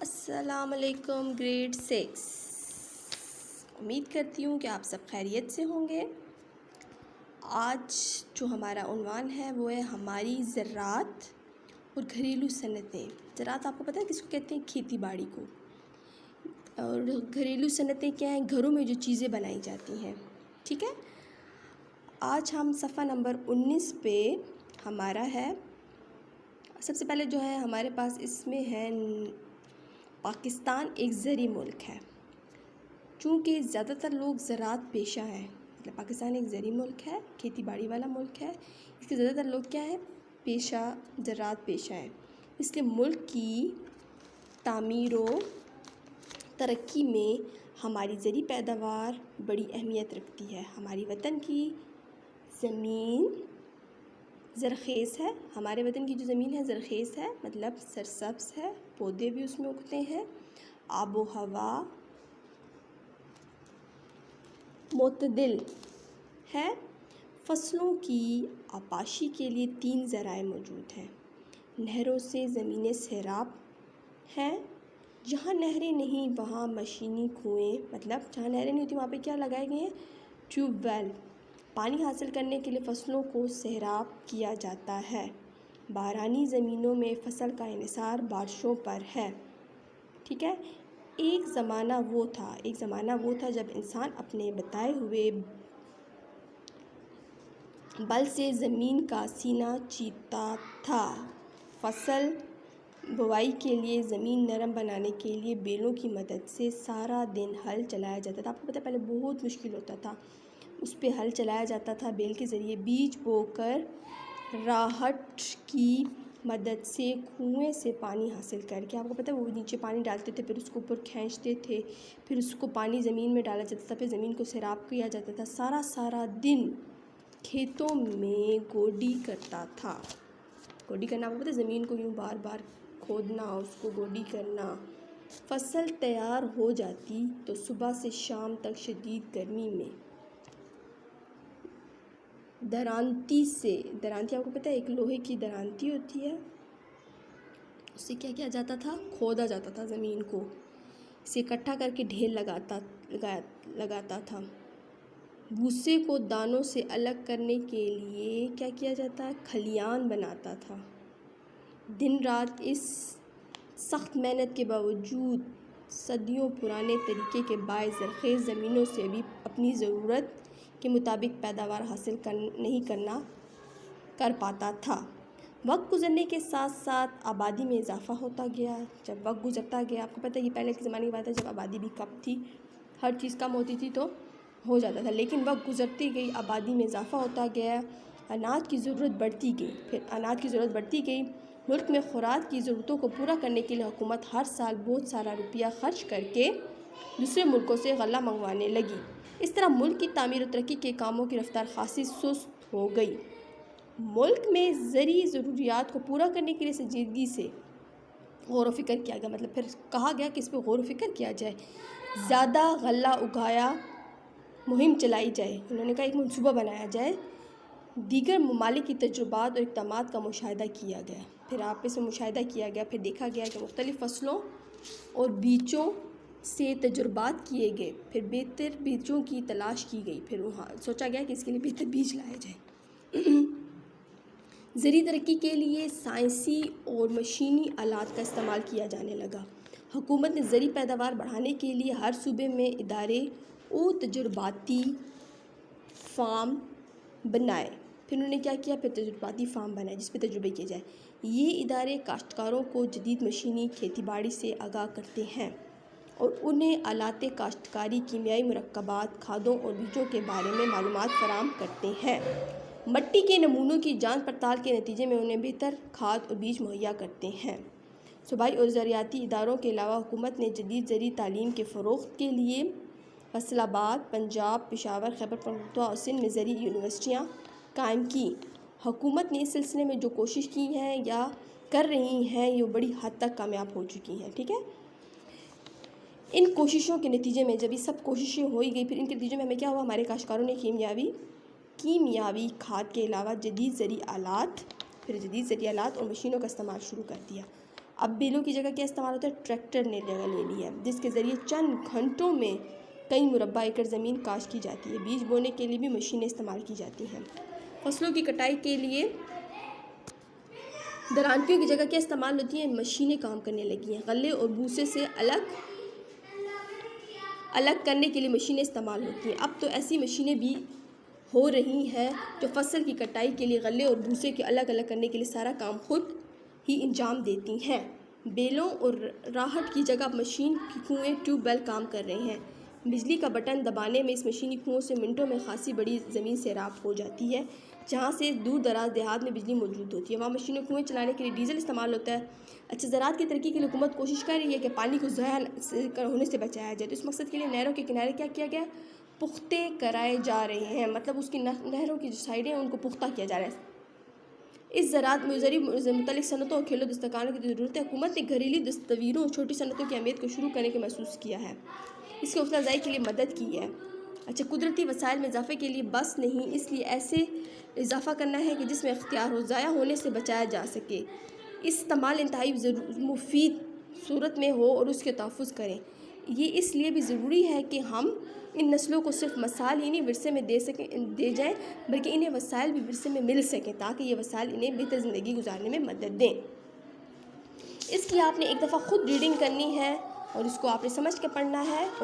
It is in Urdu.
السلام علیکم گریڈ 6، امید کرتی ہوں کہ آپ سب خیریت سے ہوں گے۔ آج جو ہمارا عنوان ہے وہ ہے ہماری زراعت اور گھریلو صنعتیں۔ زراعت آپ کو پتہ ہے کس کو کہتے ہیں؟ کھیتی باڑی کو۔ اور گھریلو صنعتیں کیا ہیں؟ گھروں میں جو چیزیں بنائی جاتی ہیں، ٹھیک ہے۔ آج ہم صفحہ نمبر 19 پہ ہمارا ہے۔ سب سے پہلے جو ہے ہمارے پاس اس میں ہے پاکستان ایک زرعی ملک ہے۔ چونکہ زیادہ تر لوگ زراعت پیشہ ہیں، مطلب پاکستان ایک زرعی ملک ہے، کھیتی باڑی والا ملک ہے، اس کے زیادہ تر لوگ کیا ہیں؟ زراعت پیشہ ہیں۔ اس لیے ملک کی تعمیر و ترقی میں ہماری زرعی پیداوار بڑی اہمیت رکھتی ہے۔ ہماری وطن کی زمین زرخیز ہے، ہمارے وطن کی جو زمین ہے زرخیز ہے، مطلب سرسبز ہے، پودے بھی اس میں اگتے ہیں، آب و ہوا معتدل ہے۔ فصلوں کی آبپاشی کے لیے 3 ذرائع موجود ہیں۔ نہروں سے زمینیں سیراب ہیں، جہاں نہریں نہیں وہاں مشینی کنویں، مطلب جہاں نہریں نہیں ہوتی وہاں پہ کیا لگائے گئے ہیں؟ Tube well. پانی حاصل کرنے کے لیے فصلوں کو سیراب کیا جاتا ہے۔ بارانی زمینوں میں فصل کا انحصار بارشوں پر ہے، ٹھیک ہے۔ ایک زمانہ وہ تھا جب انسان اپنے بتائے ہوئے بل سے زمین کا سینہ چیرتا تھا۔ فصل بوائی کے لیے زمین نرم بنانے کے لیے بیلوں کی مدد سے سارا دن ہل چلایا جاتا تھا۔ آپ کو پتہ ہے پہلے بہت مشکل ہوتا تھا، اس پہ ہل چلایا جاتا تھا بیل کے ذریعے، بیج بو کر راہٹ کی مدد سے کنویں سے پانی حاصل کر کے، آپ کو پتہ ہے وہ نیچے پانی ڈالتے تھے، پھر اس کو اوپر کھینچتے تھے، پھر اس کو پانی زمین میں ڈالا جاتا تھا، پھر زمین کو سیراب کیا جاتا تھا۔ سارا دن کھیتوں میں گوڈی کرتا تھا۔ گوڈی کرنا آپ کو پتہ ہے، زمین کو یوں بار بار کھودنا، اس کو گوڈی کرنا۔ فصل تیار ہو جاتی تو صبح سے شام تک شدید گرمی میں درانتی آپ کو پتہ ہے ایک لوہے کی درانتی ہوتی ہے، اس سے کیا کیا جاتا تھا؟ کھودا جاتا تھا زمین کو، اسے اکٹھا کر کے ڈھیر لگاتا تھا۔ بھوسے کو دانوں سے الگ کرنے کے لیے کیا کیا جاتا ہے؟ کھلیان بناتا تھا۔ دن رات اس سخت محنت کے باوجود صدیوں پرانے طریقے کے باعث زرخیز زمینوں سے بھی اپنی ضرورت کے مطابق پیداوار حاصل نہیں کر پاتا تھا۔ وقت گزرنے کے ساتھ ساتھ آبادی میں اضافہ ہوتا گیا۔ جب وقت گزرتا گیا، آپ کو پتہ ہے یہ پہلے کے زمانے کی بات ہے جب آبادی بھی کم تھی، ہر چیز کم ہوتی تھی تو ہو جاتا تھا، لیکن وقت گزرتی گئی، آبادی میں اضافہ ہوتا گیا، اناج کی ضرورت بڑھتی گئی۔ ملک میں خوراک کی ضرورتوں کو پورا کرنے کے لیے حکومت ہر سال بہت سارا روپیہ خرچ کر کے دوسرے ملکوں سے غلہ منگوانے لگی۔ اس طرح ملک کی تعمیر و ترقی کے کاموں کی رفتار خاصی سست ہو گئی۔ ملک میں زرعی ضروریات کو پورا کرنے کے لیے سنجیدگی سے غور و فکر کیا گیا، مطلب پھر کہا گیا کہ اس پہ غور و فکر کیا جائے، زیادہ غلہ اگایا مہم چلائی جائے۔ انہوں نے کہا ایک منصوبہ بنایا جائے، دیگر ممالک کی تجربات اور اقدامات کا مشاہدہ کیا گیا، پھر آپس میں مشاہدہ کیا گیا، پھر دیکھا گیا کہ مختلف فصلوں اور بیجوں سے تجربات کیے گئے، پھر بہتر بیجوں کی تلاش کی گئی، پھر وہاں سوچا گیا کہ اس کے لیے بہتر بیج لائے جائیں۔ زرعی ترقی کے لیے سائنسی اور مشینی آلات کا استعمال کیا جانے لگا۔ حکومت نے زرعی پیداوار بڑھانے کے لیے ہر صوبے میں ادارے اور تجرباتی فارم بنائے۔ پھر انہوں نے کیا کیا؟ پھر تجرباتی فارم بنائے جس پہ تجربے کیے جائے۔ یہ ادارے کاشتکاروں کو جدید مشینی کھیتی باڑی سے آگاہ کرتے ہیں اور انہیں آلات کاشتکاری، کیمیائی مرکبات، کھادوں اور بیجوں کے بارے میں معلومات فراہم کرتے ہیں۔ مٹی کے نمونوں کی جانچ پڑتال کے نتیجے میں انہیں بہتر کھاد اور بیج مہیا کرتے ہیں۔ صوبائی اور زرعیاتی اداروں کے علاوہ حکومت نے جدید زرعی تعلیم کے فروغ کے لیے فیصل آباد، پنجاب، پشاور، خیبر پختونخوا اور سندھ میں زرعی یونیورسٹیاں قائم کیں۔ حکومت نے اس سلسلے میں جو کوشش کی ہیں یا کر رہی ہیں یہ بڑی حد تک کامیاب ہو چکی ہیں، ٹھیک ہے۔ ان کوششوں کے نتیجے میں جب یہ سب کوششیں ہوئی گئی، پھر ان کے نتیجے میں ہمیں کیا ہوا؟ ہمارے کاشتکاروں نے کیمیاوی کھاد کے علاوہ جدید زرعی آلات اور مشینوں کا استعمال شروع کر دیا۔ اب بیلوں کی جگہ کیا استعمال ہوتا ہے؟ ٹریکٹر نے جگہ لے لی ہے، جس کے ذریعے چند گھنٹوں میں کئی مربع ایکڑ زمین کاشت کی جاتی ہے۔ بیج بونے کے لیے بھی مشینیں استعمال کی جاتی ہیں۔ فصلوں کی کٹائی کے لیے درانتیوں کی جگہ کیا استعمال ہوتی ہیں؟ مشینیں کام کرنے لگی ہیں۔ غلے اور بھوسے سے الگ کرنے کے لیے مشینیں استعمال ہوتی ہیں۔ اب تو ایسی مشینیں بھی ہو رہی ہیں جو فصل کی کٹائی کے لیے غلے اور بھوسے کے الگ کرنے کے لیے سارا کام خود ہی انجام دیتی ہیں۔ بیلوں اور راہٹ کی جگہ مشین کی کنویں ٹیوب ویل کام کر رہے ہیں۔ بجلی کا بٹن دبانے میں اس مشینی کنووں سے منٹوں میں خاصی بڑی زمین سے رابط ہو جاتی ہے، جہاں سے دور دراز دیہات میں بجلی موجود ہوتی ہے۔ وہاں مشینوں کنویں چلانے کے لیے ڈیزل استعمال ہوتا ہے۔ اچھا، زراعت کی ترقی کے لیے حکومت کوشش کر رہی ہے کہ پانی کو ضائع ہونے سے بچایا جائے، تو اس مقصد کے لیے نہروں کے کنارے کیا کیا گیا؟ پختے کرائے جا رہے ہیں، مطلب اس کی نہروں کی جو سائڈیں ہیں ان کو پختہ کیا جا رہا ہے۔ اس زراعت متعلق صنعتوں اور کھیلوں دستکاروں کی ضرورت ہے۔ حکومت نے گھریلو دستاویزوں اور چھوٹی صنعتوں کی اہمیت کو شروع کرنے کے محسوس کیا ہے، اس کی حوصلہ افزائی کے لیے مدد کی ہے۔ اچھا، قدرتی وسائل میں اضافے کے لیے بس نہیں، اس لیے ایسے اضافہ کرنا ہے کہ جس میں اختیار ہو، ضائع ہونے سے بچایا جا سکے، استعمال انتہائی مفید صورت میں ہو اور اس کے تحفظ کریں۔ یہ اس لیے بھی ضروری ہے کہ ہم ان نسلوں کو صرف مسائل ہی نہیں ورثے میں دے جائیں، بلکہ انہیں وسائل بھی ورثے میں مل سکیں، تاکہ یہ وسائل انہیں بہتر زندگی گزارنے میں مدد دیں۔ اس کی آپ نے ایک دفعہ خود ریڈنگ کرنی ہے اور اس کو آپ نے سمجھ کے پڑھنا ہے۔